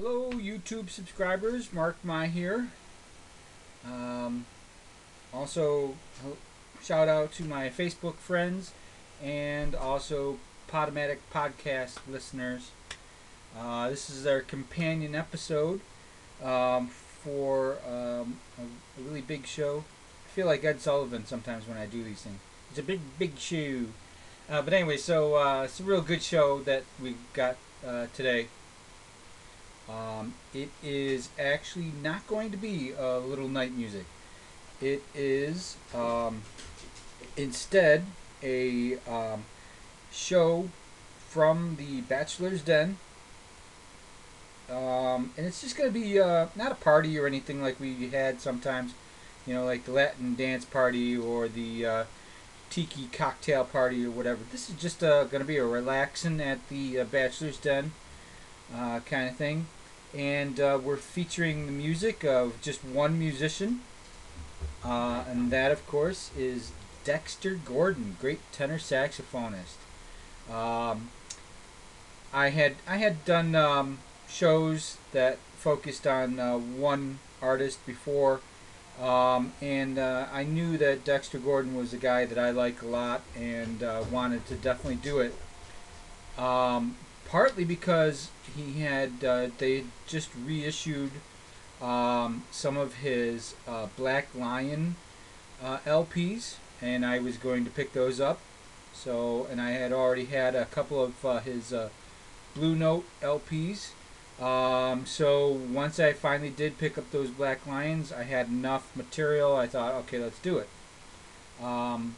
Hello, YouTube subscribers. Mark My here. Um, also, shout out to my Facebook friends and also Podomatic podcast listeners. This is our companion episode for a really big show. I feel like Ed Sullivan sometimes when I do these things. It's a big show. But anyway, so it's a real good show that we got today. It is actually not going to be a little night music. It is instead a show from the Bachelor's Den. And it's just going to be not a party or anything like we had sometimes, like the Latin dance party or the tiki cocktail party or whatever. This is just going to be a relaxing at the Bachelor's Den kind of thing. And we're featuring the music of just one musician, and that, of course, is Dexter Gordon, great tenor saxophonist. Um, I had done shows that focused on one artist before, and I knew that Dexter Gordon was a guy that I like a lot, and wanted to definitely do it. Partly because he had they just reissued some of his Black Lion LPs, and I was going to pick those up. So, and I had already had a couple of his Blue Note LPs. So once I finally did pick up those Black Lions, I had enough material. I thought, okay, let's do it. Um,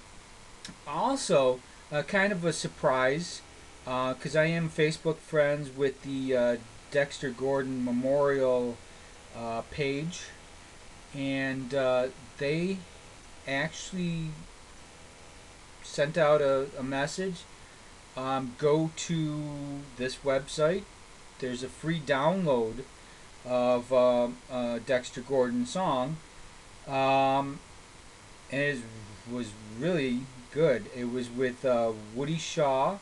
Also, kind of a surprise, because I am Facebook friends with the Dexter Gordon Memorial page, and they actually sent out a message. Go to this website. There's a free download of Dexter Gordon song, um, and it was really good. It was with Woody Shaw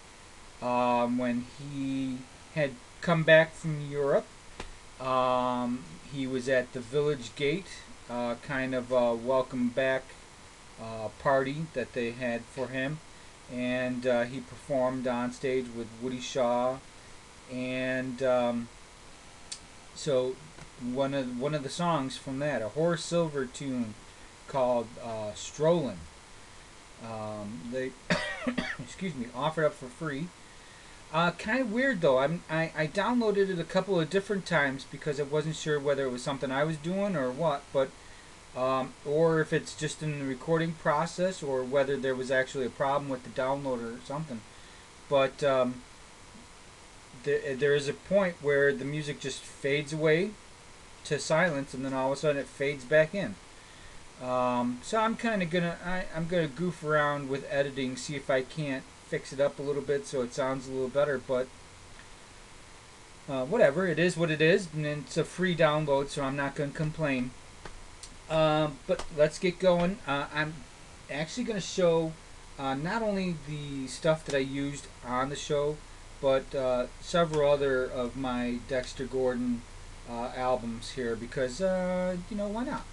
when he had come back from Europe. He was at the Village Gate, kind of a welcome back party that they had for him, and he performed on stage with Woody Shaw, and so one of the songs from that, a Horace Silver tune called "Strollin'." They excuse me, offered up for free. Kind of weird though. I downloaded it a couple of different times because I wasn't sure whether it was something I was doing or what, but or if it's just in the recording process or whether there was actually a problem with the downloader or something. But there is a point where the music just fades away to silence, and then all of a sudden it fades back in. So I'm kind of I'm gonna goof around with editing, see if I can't fix it up a little bit so it sounds a little better. But whatever, it is what it is, and it's a free download, so I'm not gonna complain. But let's get going. I'm actually gonna show not only the stuff that I used on the show, but several other of my Dexter Gordon albums here because why not?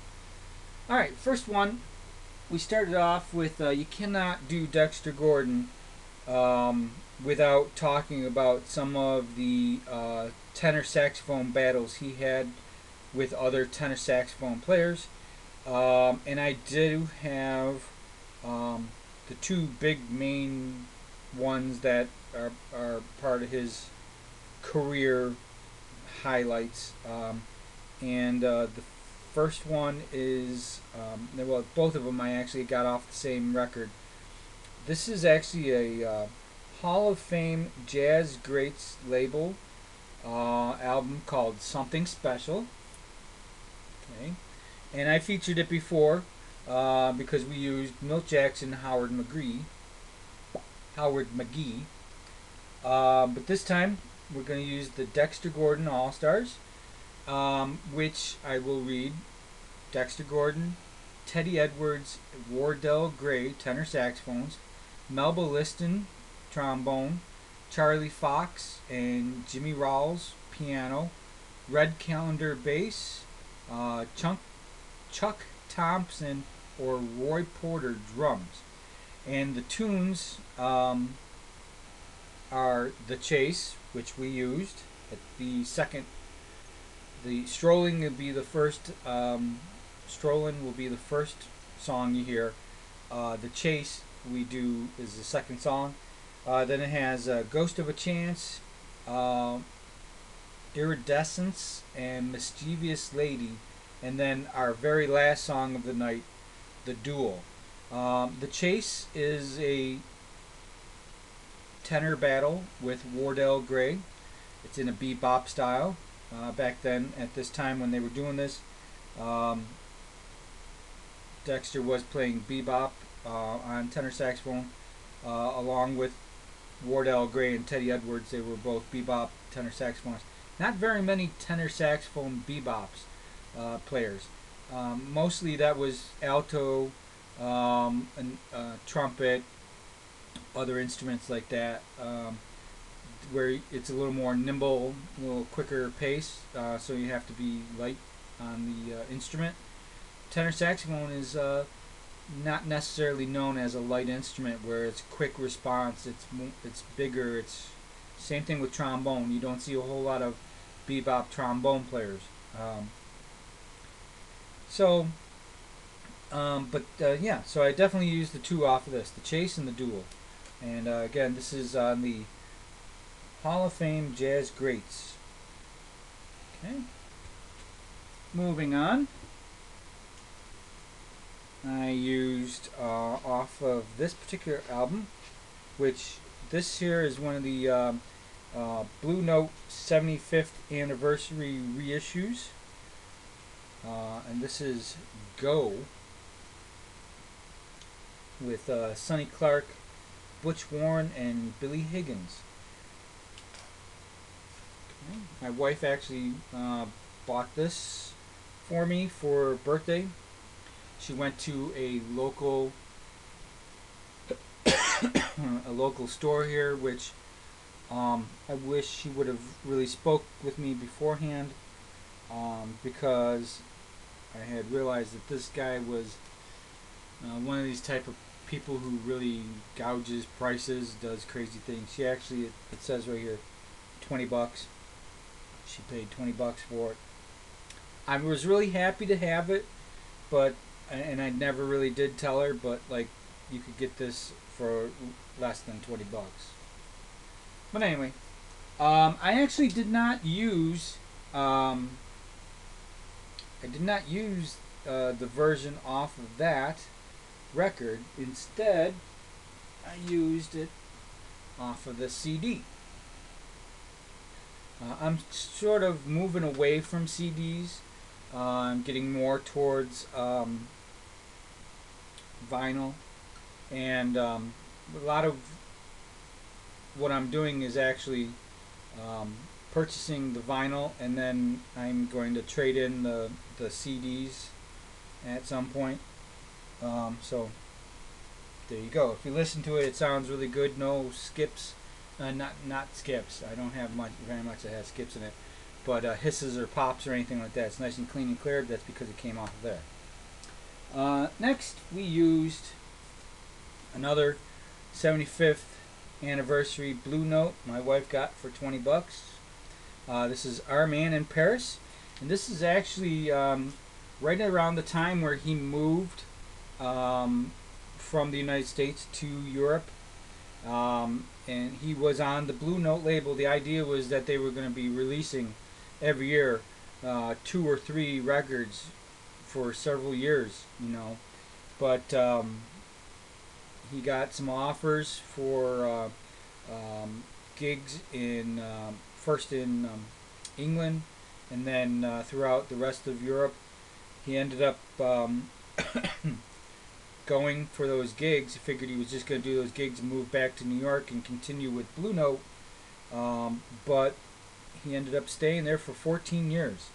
All right, first one. We started off with you cannot do Dexter Gordon without talking about some of the tenor saxophone battles he had with other tenor saxophone players. And I do have the two big main ones that are part of his career highlights. And the first one is, well, both of them I actually got off the same record. This is actually a Hall of Fame Jazz Greats label album called Something Special. Okay, and I featured it before because we used Milt Jackson, Howard McGee. But this time we're going to use the Dexter Gordon All Stars, which I will read. Dexter Gordon, Teddy Edwards, Wardell Gray, tenor saxophones, Melba Liston, trombone, Charlie Fox and Jimmy Rawls, piano, Red Calendar bass, Chuck Thompson or Roy Porter drums. And the tunes are The Chase, which we used at the second. The Strolling will be the first. Strolling will be the first song you hear. The Chase we do is the second song. Then it has Ghost of a Chance, Iridescence, and Mischievous Lady, and then our very last song of the night, The Duel. The Chase is a tenor battle with Wardell Gray. It's in a bebop style. Back then, at this time when they were doing this, Dexter was playing bebop on tenor saxophone, along with Wardell Gray and Teddy Edwards. They were both bebop tenor saxophonists. Not very many tenor saxophone bebops players. Mostly that was alto, and trumpet, other instruments like that, where it's a little more nimble, a little quicker pace, so you have to be light on the instrument. Tenor saxophone is not necessarily known as a light instrument where it's quick response, it's bigger. It's same thing with trombone. You don't see a whole lot of bebop trombone players. Yeah, so I definitely used the two off of this, the Chase and the Duel. And again, this is on the Hall of Fame Jazz Greats. Okay. Moving on. I used off of this particular album, which this here is one of the Blue Note 75th anniversary reissues. And this is Go with Sonny Clark, Butch Warren, and Billy Higgins. Okay. My wife actually bought this for me for birthday. She went to a local store here, which I wish she would have really spoke with me beforehand, because I had realized that this guy was one of these type of people who really gouges prices, does crazy things. She actually, it says right here, $20. She paid $20 for it. I was really happy to have it, but and I never really did tell her, but like, you could get this for less than $20. But anyway, I actually did not use the version off of that record. Instead, I used it off of the CD. I'm sort of moving away from CDs. I'm getting more towards vinyl, and a lot of what I'm doing is actually purchasing the vinyl, and then I'm going to trade in the CDs at some point. So there you go. If you listen to it, it sounds really good. No skips, not skips. I don't have very much that has skips in it, but hisses or pops or anything like that. It's nice and clean and clear. That's because it came off of there. Next, we used another 75th anniversary Blue Note my wife got for $20. This is Our Man in Paris, and this is actually right around the time where he moved from the United States to Europe, and he was on the Blue Note label. The idea was that they were going to be releasing every year 2 or 3 records for several years, but he got some offers for gigs in first in England, and then throughout the rest of Europe. He ended up going for those gigs. He figured he was just going to do those gigs and move back to New York and continue with Blue Note, but he ended up staying there for 14 years.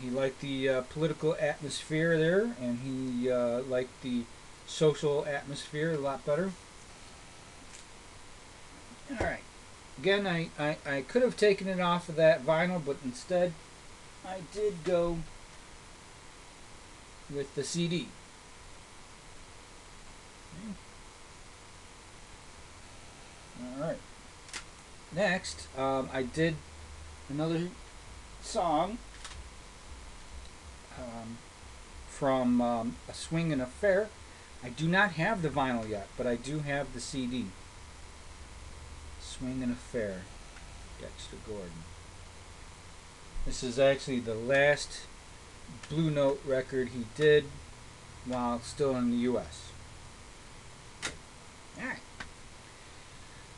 He liked the political atmosphere there, and he liked the social atmosphere a lot better. Alright, again, I could have taken it off of that vinyl, but instead I did go with the CD. Alright. Next, I did another song from A Swing and Affair. I do not have the vinyl yet, but I do have the CD. Swing and Affair, Dexter Gordon. This is actually the last Blue Note record he did while still in the U.S. Alright.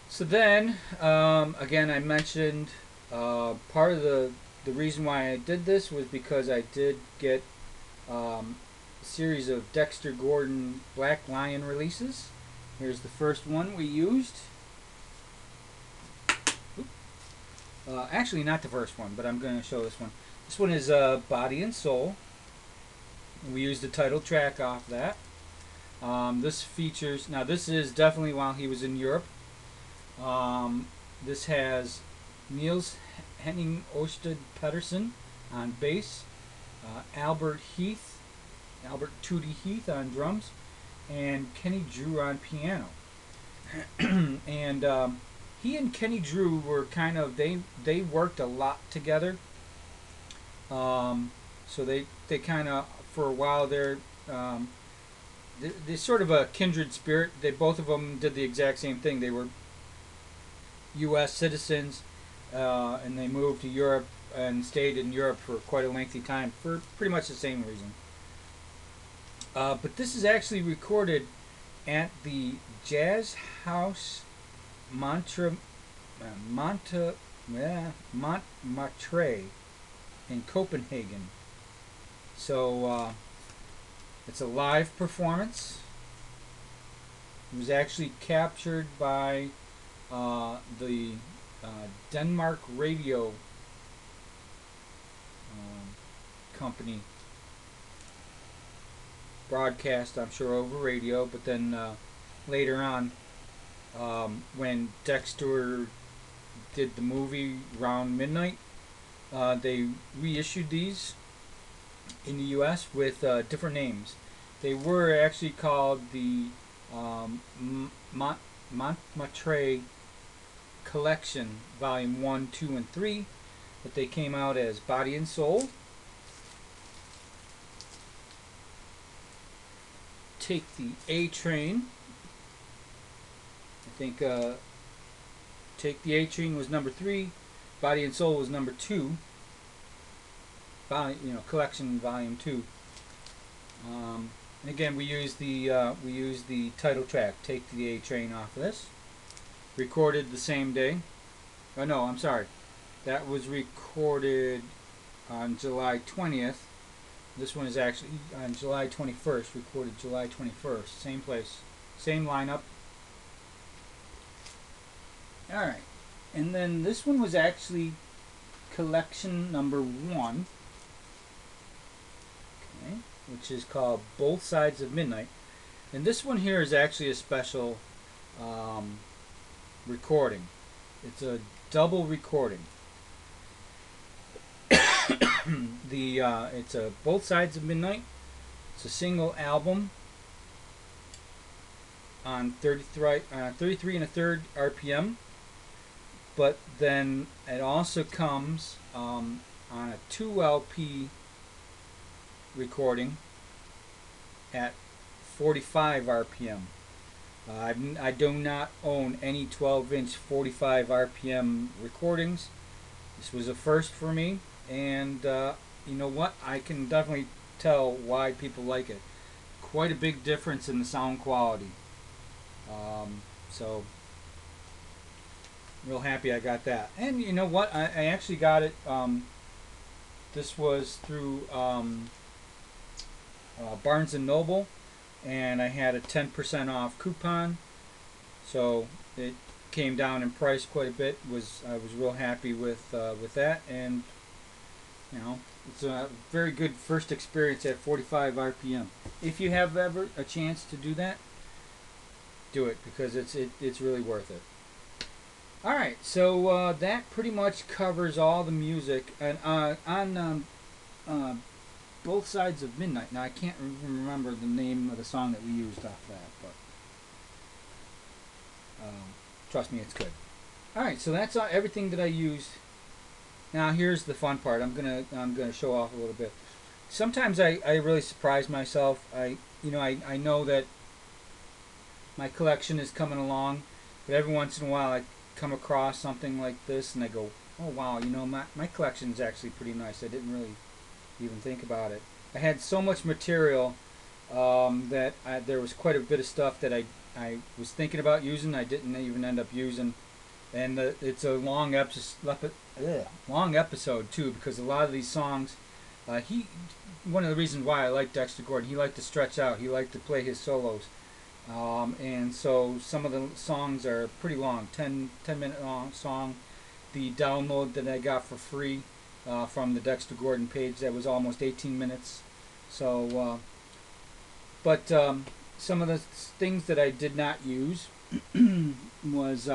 So then, again, I mentioned part of the reason why I did this was because I did get a series of Dexter Gordon Black Lion releases. Here's the first one we used. Actually, not the first one, but I'm going to show this one. This one is Body and Soul. We used the title track off that. This features, now this is definitely while he was in Europe. This has Niels Henning Ørsted Pedersen on bass, Albert Tootie Heath on drums, and Kenny Drew on piano. And he and Kenny Drew were kind of, they worked a lot together. So they kind of, for a while there, they're sort of a kindred spirit. They both of them did the exact same thing. They were U.S. citizens, and they moved to Europe and stayed in Europe for quite a lengthy time for pretty much the same reason. But this is actually recorded at the Jazz House Montmartre in Copenhagen. So it's a live performance. It was actually captured by the Denmark radio company. Broadcast, I'm sure, over radio, but then later on, when Dexter did the movie around midnight, they reissued these in the U.S. with different names. They were actually called the Montmartre Collection Volume 1, 2, and 3, but they came out as Body and Soul. Take the A Train. I think Take the A Train was number 3, Body and Soul was number 2. Collection Volume 2. And again, we use the title track, Take the A Train, off of this. Recorded the same day. Oh no, I'm sorry. That was recorded on July 20th. This one is actually on July 21st, recorded July 21st. Same place, same lineup. Alright, and then this one was actually collection number 1, okay, which is called Both Sides of Midnight. And this one here is actually a special recording. It's a double recording. It's a Both Sides of Midnight. It's a single album on 33 and a third RPM, but then it also comes on a 2 LP recording at 45 RPM. I do not own any 12-inch 45 RPM recordings. This was a first for me, and you know what? I can definitely tell why people like it. Quite a big difference in the sound quality. So, real happy I got that. And you know what? I actually got it. This was through Barnes & Noble, and I had a 10% off coupon, so it came down in price quite a bit. I was real happy with that, and you know, it's a very good first experience at 45 RPM. If you have ever a chance to do that, do it, because it's really worth it. All right, so that pretty much covers all the music, and on uh, both sides of midnight. Now I can't remember the name of the song that we used off that, but trust me, it's good. All right, so that's everything that I used. Now here's the fun part. I'm gonna show off a little bit. Sometimes I really surprise myself. I know that my collection is coming along, but every once in a while I come across something like this and I go, oh wow, my collection is actually pretty nice. I didn't really even think about it. I had so much material that there was quite a bit of stuff that I was thinking about using. I didn't even end up using, and it's a long episode too, because a lot of these songs, he one of the reasons why I like Dexter Gordon, he liked to stretch out. He liked to play his solos. And so some of the songs are pretty long, 10 minute long song. The download that I got for free from the Dexter Gordon page, that was almost 18 minutes. So, but some of the things that I did not use was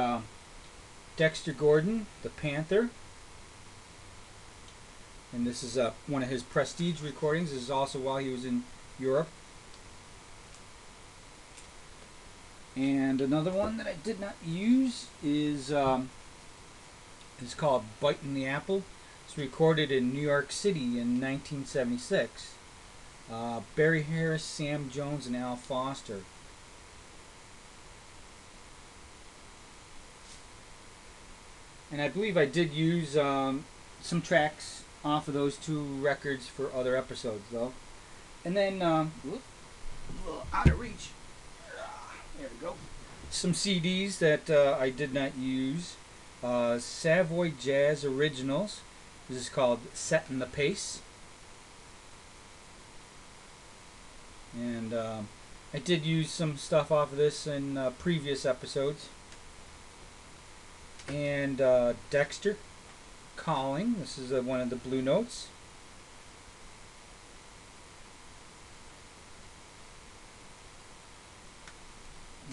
Dexter Gordon, the Panther. And this is one of his prestige recordings. This is also while he was in Europe. And another one that I did not use is called "Biting the Apple." It's recorded in New York City in 1976. Barry Harris, Sam Jones, and Al Foster. And I believe I did use some tracks off of those two records for other episodes, though. And then, a little out of reach. There we go. Some CDs that I did not use. Savoy Jazz Originals. This is called "Setting the Pace." And I did use some stuff off of this in previous episodes. And Dexter Calling. This is one of the Blue Notes.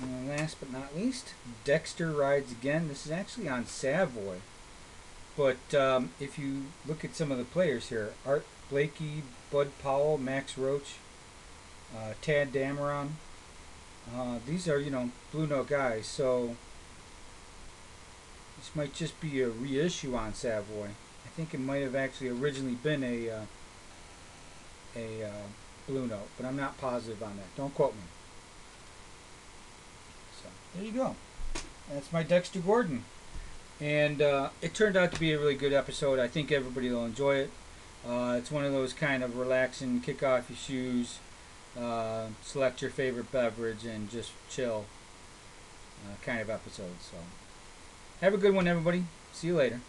And last but not least, Dexter Rides Again. This is actually on Savoy. But if you look at some of the players here, Art Blakey, Bud Powell, Max Roach, Tad Dameron, these are, Blue Note guys. So this might just be a reissue on Savoy. I think it might have actually originally been a Blue Note, but I'm not positive on that. Don't quote me. So there you go. That's my Dexter Gordon. And it turned out to be a really good episode. I think everybody will enjoy it. It's one of those kind of relaxing, kick off your shoes, select your favorite beverage, and just chill kind of episodes. So have a good one, everybody. See you later.